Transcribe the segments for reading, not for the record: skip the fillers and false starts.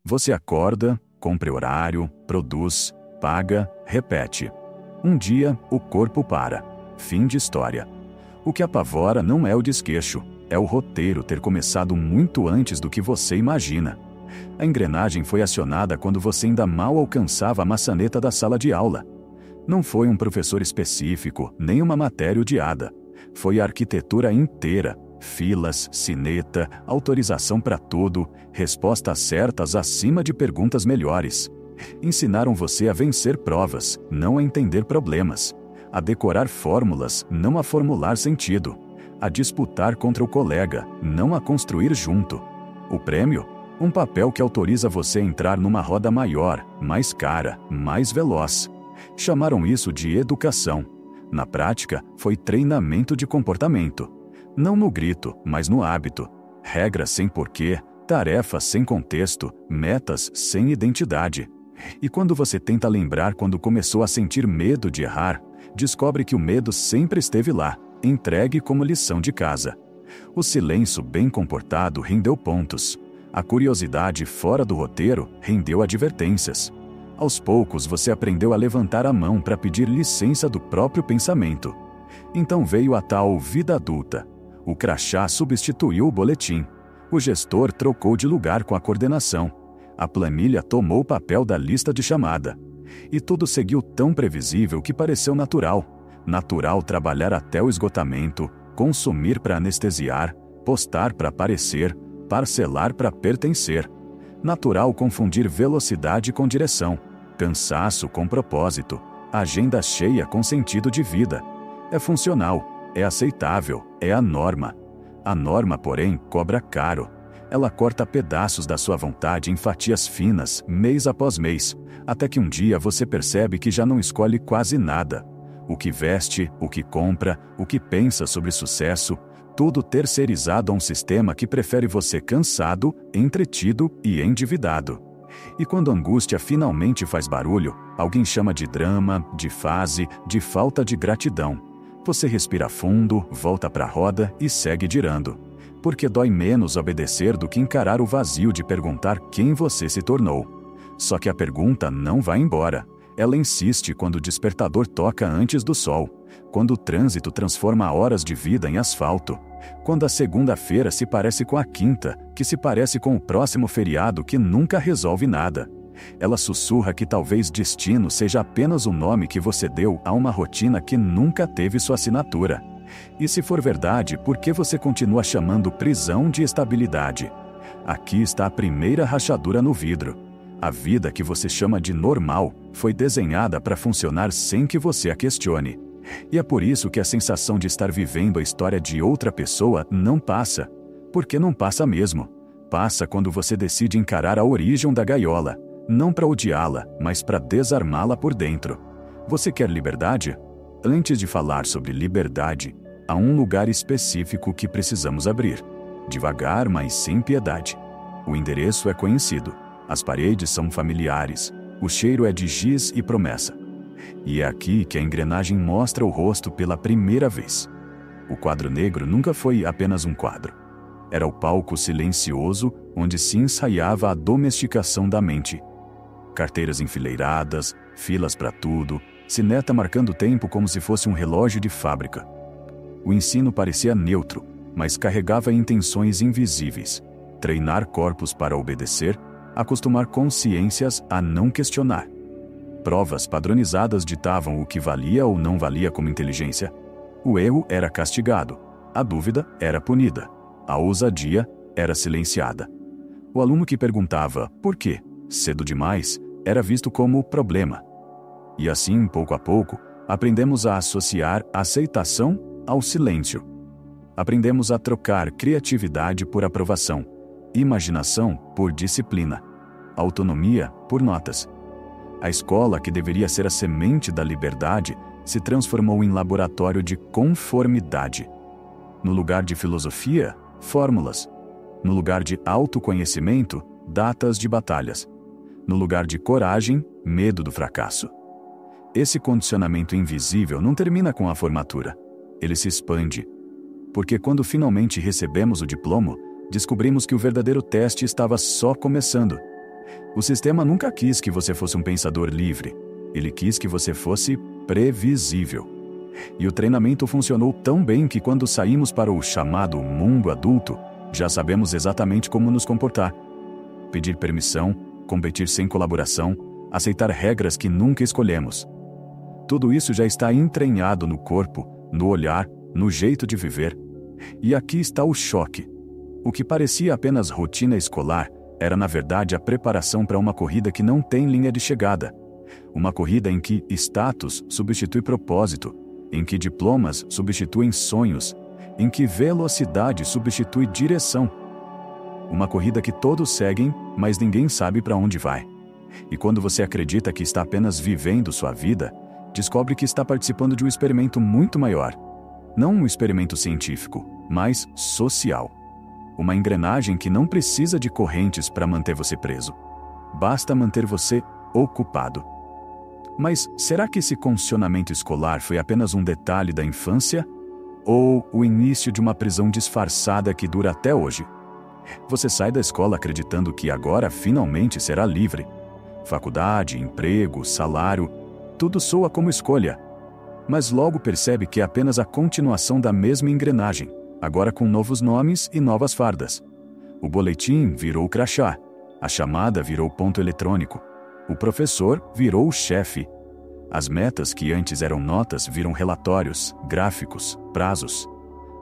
Você acorda, cumpre horário, produz, paga, repete. Um dia, o corpo para. Fim de história. O que apavora não é o desquecho, é o roteiro ter começado muito antes do que você imagina. A engrenagem foi acionada quando você ainda mal alcançava a maçaneta da sala de aula. Não foi um professor específico, nem uma matéria odiada. Foi a arquitetura inteira. Filas, sineta, autorização para tudo, respostas certas acima de perguntas melhores. Ensinaram você a vencer provas, não a entender problemas. A decorar fórmulas, não a formular sentido. A disputar contra o colega, não a construir junto. O prêmio? Um papel que autoriza você a entrar numa roda maior, mais cara, mais veloz. Chamaram isso de educação. Na prática, foi treinamento de comportamento. Não no grito, mas no hábito. Regras sem porquê, tarefas sem contexto, metas sem identidade. E quando você tenta lembrar quando começou a sentir medo de errar, descobre que o medo sempre esteve lá, entregue como lição de casa. O silêncio bem comportado rendeu pontos. A curiosidade fora do roteiro rendeu advertências. Aos poucos você aprendeu a levantar a mão para pedir licença do próprio pensamento. Então veio a tal vida adulta. O crachá substituiu o boletim. O gestor trocou de lugar com a coordenação. A planilha tomou o papel da lista de chamada. E tudo seguiu tão previsível que pareceu natural. Natural trabalhar até o esgotamento, consumir para anestesiar, postar para aparecer, parcelar para pertencer. Natural confundir velocidade com direção, cansaço com propósito, agenda cheia com sentido de vida. É funcional. É aceitável, é a norma. A norma, porém, cobra caro. Ela corta pedaços da sua vontade em fatias finas, mês após mês, até que um dia você percebe que já não escolhe quase nada. O que veste, o que compra, o que pensa sobre sucesso, tudo terceirizado a um sistema que prefere você cansado, entretido e endividado. E quando a angústia finalmente faz barulho, alguém chama de drama, de fase, de falta de gratidão. Você respira fundo, volta para a roda e segue girando. Porque dói menos obedecer do que encarar o vazio de perguntar quem você se tornou. Só que a pergunta não vai embora. Ela insiste quando o despertador toca antes do sol. Quando o trânsito transforma horas de vida em asfalto. Quando a segunda-feira se parece com a quinta, que se parece com o próximo feriado que nunca resolve nada. Ela sussurra que talvez destino seja apenas o nome que você deu a uma rotina que nunca teve sua assinatura. E se for verdade, por que você continua chamando prisão de estabilidade? Aqui está a primeira rachadura no vidro. A vida que você chama de normal foi desenhada para funcionar sem que você a questione. E é por isso que a sensação de estar vivendo a história de outra pessoa não passa. Porque não passa mesmo. Passa quando você decide encarar a origem da gaiola. Não para odiá-la, mas para desarmá-la por dentro. Você quer liberdade? Antes de falar sobre liberdade, há um lugar específico que precisamos abrir. Devagar, mas sem piedade. O endereço é conhecido. As paredes são familiares. O cheiro é de giz e promessa. E é aqui que a engrenagem mostra o rosto pela primeira vez. O quadro negro nunca foi apenas um quadro. Era o palco silencioso onde se ensaiava a domesticação da mente. Carteiras enfileiradas, filas para tudo, sineta marcando o tempo como se fosse um relógio de fábrica. O ensino parecia neutro, mas carregava intenções invisíveis. Treinar corpos para obedecer, acostumar consciências a não questionar. Provas padronizadas ditavam o que valia ou não valia como inteligência. O erro era castigado, a dúvida era punida, a ousadia era silenciada. O aluno que perguntava por quê, cedo demais, era visto como problema. E assim, pouco a pouco, aprendemos a associar a aceitação ao silêncio. Aprendemos a trocar criatividade por aprovação, imaginação por disciplina, autonomia por notas. A escola, que deveria ser a semente da liberdade, se transformou em laboratório de conformidade. No lugar de filosofia, fórmulas. No lugar de autoconhecimento, datas de batalhas. No lugar de coragem, medo do fracasso. Esse condicionamento invisível não termina com a formatura. Ele se expande. Porque quando finalmente recebemos o diploma, descobrimos que o verdadeiro teste estava só começando. O sistema nunca quis que você fosse um pensador livre. Ele quis que você fosse previsível. E o treinamento funcionou tão bem que quando saímos para o chamado mundo adulto, já sabemos exatamente como nos comportar. Pedir permissão, competir sem colaboração, aceitar regras que nunca escolhemos. Tudo isso já está entranhado no corpo, no olhar, no jeito de viver. E aqui está o choque. O que parecia apenas rotina escolar era na verdade a preparação para uma corrida que não tem linha de chegada. Uma corrida em que status substitui propósito, em que diplomas substituem sonhos, em que velocidade substitui direção. Uma corrida que todos seguem, mas ninguém sabe para onde vai. E quando você acredita que está apenas vivendo sua vida, descobre que está participando de um experimento muito maior. Não um experimento científico, mas social. Uma engrenagem que não precisa de correntes para manter você preso. Basta manter você ocupado. Mas será que esse condicionamento escolar foi apenas um detalhe da infância? Ou o início de uma prisão disfarçada que dura até hoje? Você sai da escola acreditando que agora finalmente será livre. Faculdade, emprego, salário, tudo soa como escolha. Mas logo percebe que é apenas a continuação da mesma engrenagem, agora com novos nomes e novas fardas. O boletim virou crachá, a chamada virou ponto eletrônico, o professor virou o chefe. As metas que antes eram notas viram relatórios, gráficos, prazos.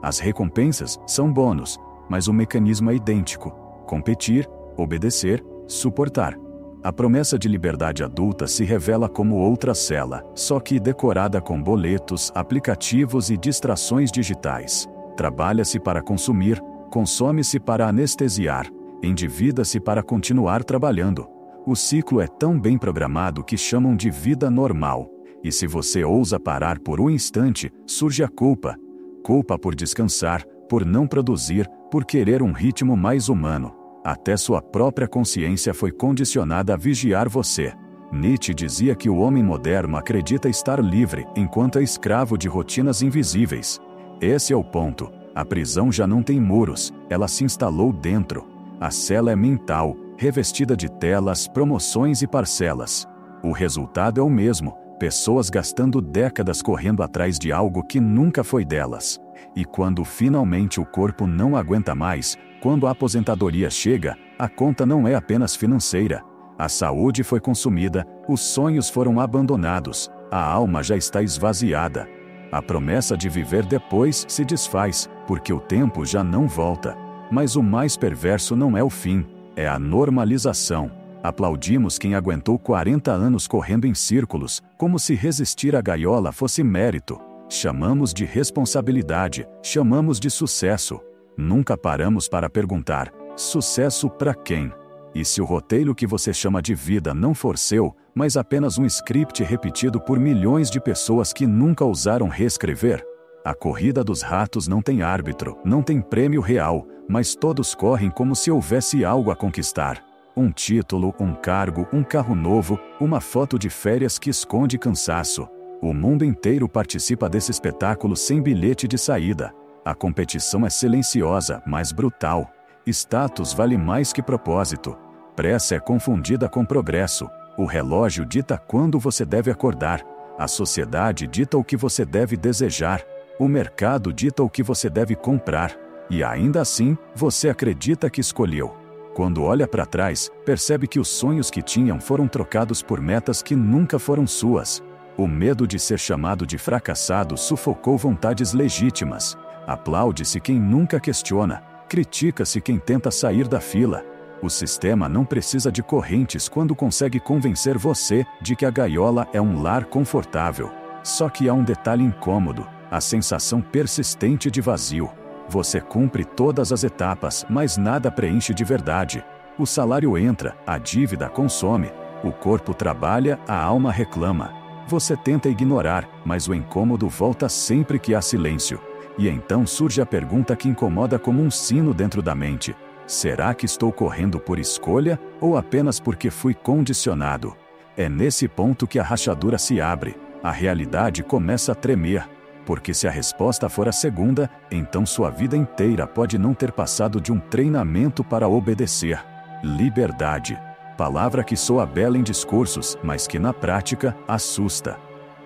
As recompensas são bônus, mas o mecanismo é idêntico: competir, obedecer, suportar. A promessa de liberdade adulta se revela como outra cela, só que decorada com boletos, aplicativos e distrações digitais. Trabalha-se para consumir, consome-se para anestesiar, endivida-se para continuar trabalhando. O ciclo é tão bem programado que chamam de vida normal. E se você ousa parar por um instante, surge a culpa. Culpa por descansar, por não produzir, por querer um ritmo mais humano. Até sua própria consciência foi condicionada a vigiar você. Nietzsche dizia que o homem moderno acredita estar livre, enquanto é escravo de rotinas invisíveis. Esse é o ponto. A prisão já não tem muros, ela se instalou dentro. A cela é mental, revestida de telas, promoções e parcelas. O resultado é o mesmo: pessoas gastando décadas correndo atrás de algo que nunca foi delas. E quando finalmente o corpo não aguenta mais, quando a aposentadoria chega, a conta não é apenas financeira. A saúde foi consumida, os sonhos foram abandonados, a alma já está esvaziada. A promessa de viver depois se desfaz, porque o tempo já não volta. Mas o mais perverso não é o fim, é a normalização. Aplaudimos quem aguentou 40 anos correndo em círculos, como se resistir à gaiola fosse mérito. Chamamos de responsabilidade, chamamos de sucesso. Nunca paramos para perguntar: sucesso para quem? E se o roteiro que você chama de vida não for seu, mas apenas um script repetido por milhões de pessoas que nunca ousaram reescrever? A corrida dos ratos não tem árbitro, não tem prêmio real, mas todos correm como se houvesse algo a conquistar. Um título, um cargo, um carro novo, uma foto de férias que esconde cansaço. O mundo inteiro participa desse espetáculo sem bilhete de saída. A competição é silenciosa, mas brutal. Status vale mais que propósito. Pressa é confundida com progresso. O relógio dita quando você deve acordar. A sociedade dita o que você deve desejar. O mercado dita o que você deve comprar. E ainda assim, você acredita que escolheu. Quando olha para trás, percebe que os sonhos que tinham foram trocados por metas que nunca foram suas. O medo de ser chamado de fracassado sufocou vontades legítimas. Aplaude-se quem nunca questiona, critica-se quem tenta sair da fila. O sistema não precisa de correntes quando consegue convencer você de que a gaiola é um lar confortável. Só que há um detalhe incômodo: a sensação persistente de vazio. Você cumpre todas as etapas, mas nada preenche de verdade. O salário entra, a dívida consome, o corpo trabalha, a alma reclama. Você tenta ignorar, mas o incômodo volta sempre que há silêncio. E então surge a pergunta que incomoda como um sino dentro da mente: será que estou correndo por escolha ou apenas porque fui condicionado? É nesse ponto que a rachadura se abre, a realidade começa a tremer. Porque se a resposta for a segunda, então sua vida inteira pode não ter passado de um treinamento para obedecer. Liberdade. palavra que soa bela em discursos, mas que na prática assusta.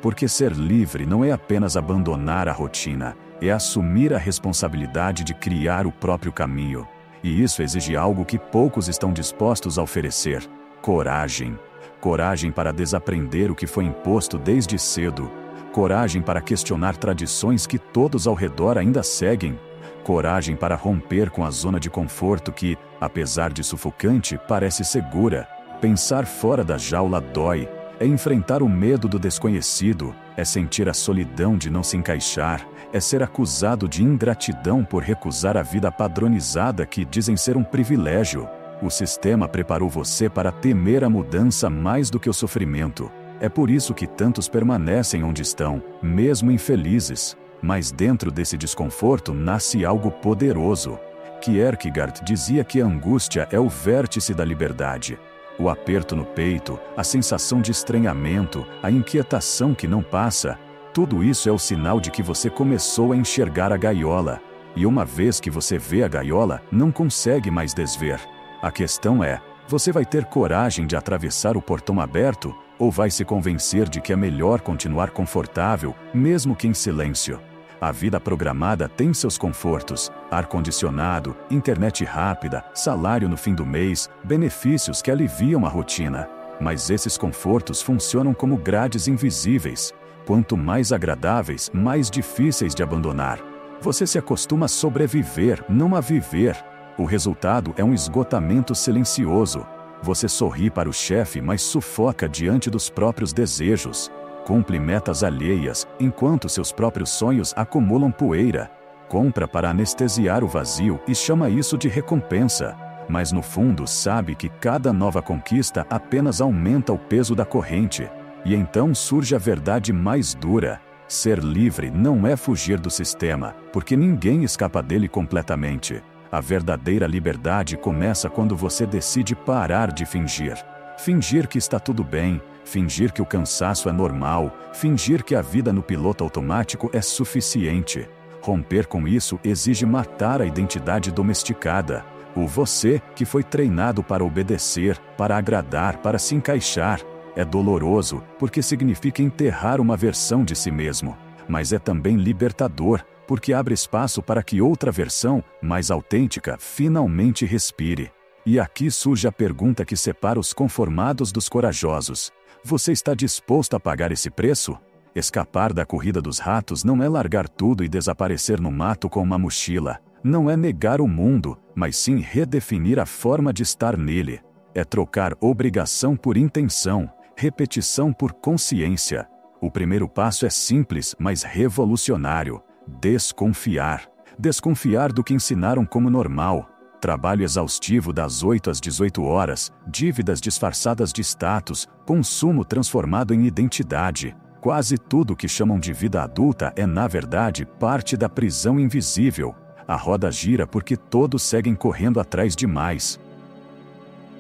Porque ser livre não é apenas abandonar a rotina, é assumir a responsabilidade de criar o próprio caminho. E isso exige algo que poucos estão dispostos a oferecer: coragem. Coragem para desaprender o que foi imposto desde cedo. Coragem para questionar tradições que todos ao redor ainda seguem. Coragem para romper com a zona de conforto que, apesar de sufocante, parece segura. Pensar fora da jaula dói. É enfrentar o medo do desconhecido. É sentir a solidão de não se encaixar. É ser acusado de ingratidão por recusar a vida padronizada que dizem ser um privilégio. O sistema preparou você para temer a mudança mais do que o sofrimento. É por isso que tantos permanecem onde estão, mesmo infelizes. Mas dentro desse desconforto nasce algo poderoso. Kierkegaard dizia que a angústia é o vértice da liberdade. O aperto no peito, a sensação de estranhamento, a inquietação que não passa, tudo isso é o sinal de que você começou a enxergar a gaiola. E uma vez que você vê a gaiola, não consegue mais desver. A questão é, você vai ter coragem de atravessar o portão aberto, ou vai se convencer de que é melhor continuar confortável, mesmo que em silêncio? A vida programada tem seus confortos: ar-condicionado, internet rápida, salário no fim do mês, benefícios que aliviam a rotina. Mas esses confortos funcionam como grades invisíveis. Quanto mais agradáveis, mais difíceis de abandonar. Você se acostuma a sobreviver, não a viver. O resultado é um esgotamento silencioso. Você sorri para o chefe, mas sufoca diante dos próprios desejos. Cumpre metas alheias, enquanto seus próprios sonhos acumulam poeira. Compra para anestesiar o vazio e chama isso de recompensa. Mas no fundo sabe que cada nova conquista apenas aumenta o peso da corrente. E então surge a verdade mais dura. Ser livre não é fugir do sistema, porque ninguém escapa dele completamente. A verdadeira liberdade começa quando você decide parar de fingir. Fingir que está tudo bem, fingir que o cansaço é normal, fingir que a vida no piloto automático é suficiente. Romper com isso exige matar a identidade domesticada. O você que foi treinado para obedecer, para agradar, para se encaixar. É doloroso, porque significa enterrar uma versão de si mesmo. Mas é também libertador, porque abre espaço para que outra versão, mais autêntica, finalmente respire. E aqui surge a pergunta que separa os conformados dos corajosos. Você está disposto a pagar esse preço? Escapar da corrida dos ratos não é largar tudo e desaparecer no mato com uma mochila. Não é negar o mundo, mas sim redefinir a forma de estar nele. É trocar obrigação por intenção, repetição por consciência. O primeiro passo é simples, mas revolucionário. Desconfiar. Desconfiar do que ensinaram como normal. Trabalho exaustivo das 8 às 18 horas, dívidas disfarçadas de status, consumo transformado em identidade. Quase tudo que chamam de vida adulta é, na verdade, parte da prisão invisível. A roda gira porque todos seguem correndo atrás de mais.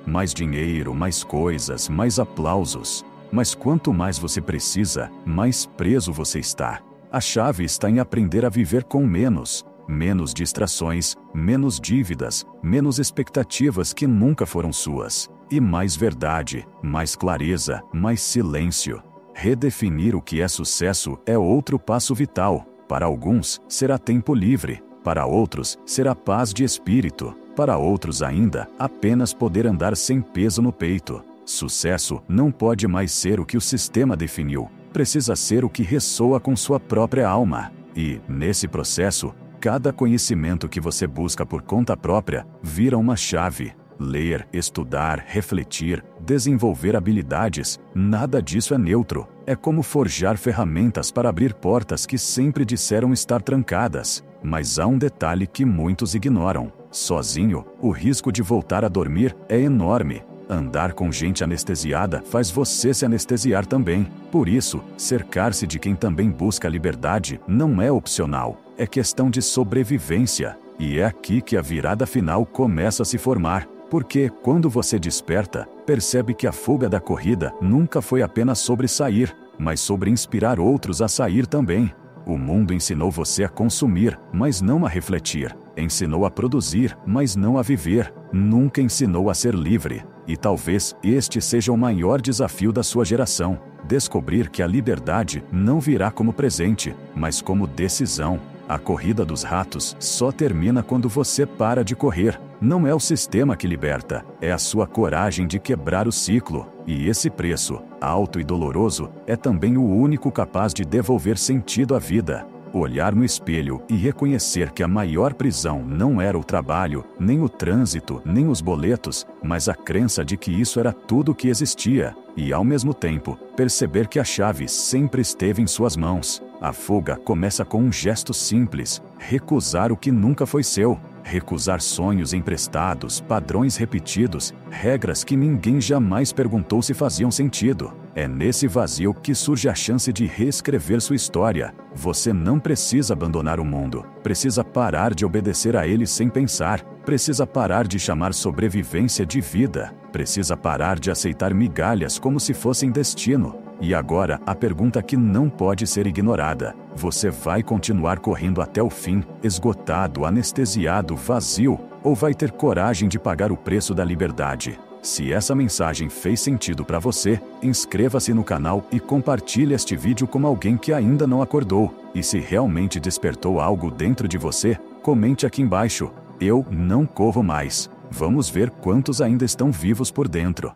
Mais dinheiro, mais coisas, mais aplausos. Mas quanto mais você precisa, mais preso você está. A chave está em aprender a viver com menos. Menos distrações, menos dívidas, menos expectativas que nunca foram suas. E mais verdade, mais clareza, mais silêncio. Redefinir o que é sucesso é outro passo vital. Para alguns, será tempo livre. Para outros, será paz de espírito. Para outros ainda, apenas poder andar sem peso no peito. Sucesso não pode mais ser o que o sistema definiu. Precisa ser o que ressoa com sua própria alma. E, nesse processo, cada conhecimento que você busca por conta própria vira uma chave. Ler, estudar, refletir, desenvolver habilidades, nada disso é neutro. É como forjar ferramentas para abrir portas que sempre disseram estar trancadas. Mas há um detalhe que muitos ignoram. Sozinho, o risco de voltar a dormir é enorme. Andar com gente anestesiada faz você se anestesiar também. Por isso, cercar-se de quem também busca liberdade não é opcional. É questão de sobrevivência. E é aqui que a virada final começa a se formar. Porque, quando você desperta, percebe que a fuga da corrida nunca foi apenas sobre sair, mas sobre inspirar outros a sair também. O mundo ensinou você a consumir, mas não a refletir. Ensinou a produzir, mas não a viver. Nunca ensinou a ser livre. E talvez este seja o maior desafio da sua geração: descobrir que a liberdade não virá como presente, mas como decisão. A corrida dos ratos só termina quando você para de correr. Não é o sistema que liberta, é a sua coragem de quebrar o ciclo. E esse preço, alto e doloroso, é também o único capaz de devolver sentido à vida. Olhar no espelho e reconhecer que a maior prisão não era o trabalho, nem o trânsito, nem os boletos, mas a crença de que isso era tudo o que existia. E, ao mesmo tempo, perceber que a chave sempre esteve em suas mãos. A fuga começa com um gesto simples: recusar o que nunca foi seu. Recusar sonhos emprestados, padrões repetidos, regras que ninguém jamais perguntou se faziam sentido. É nesse vazio que surge a chance de reescrever sua história. Você não precisa abandonar o mundo. Precisa parar de obedecer a ele sem pensar. Precisa parar de chamar sobrevivência de vida. Precisa parar de aceitar migalhas como se fossem destino. E agora, a pergunta que não pode ser ignorada: você vai continuar correndo até o fim, esgotado, anestesiado, vazio, ou vai ter coragem de pagar o preço da liberdade? Se essa mensagem fez sentido para você, inscreva-se no canal e compartilhe este vídeo com alguém que ainda não acordou. E se realmente despertou algo dentro de você, comente aqui embaixo: eu não corro mais. Vamos ver quantos ainda estão vivos por dentro.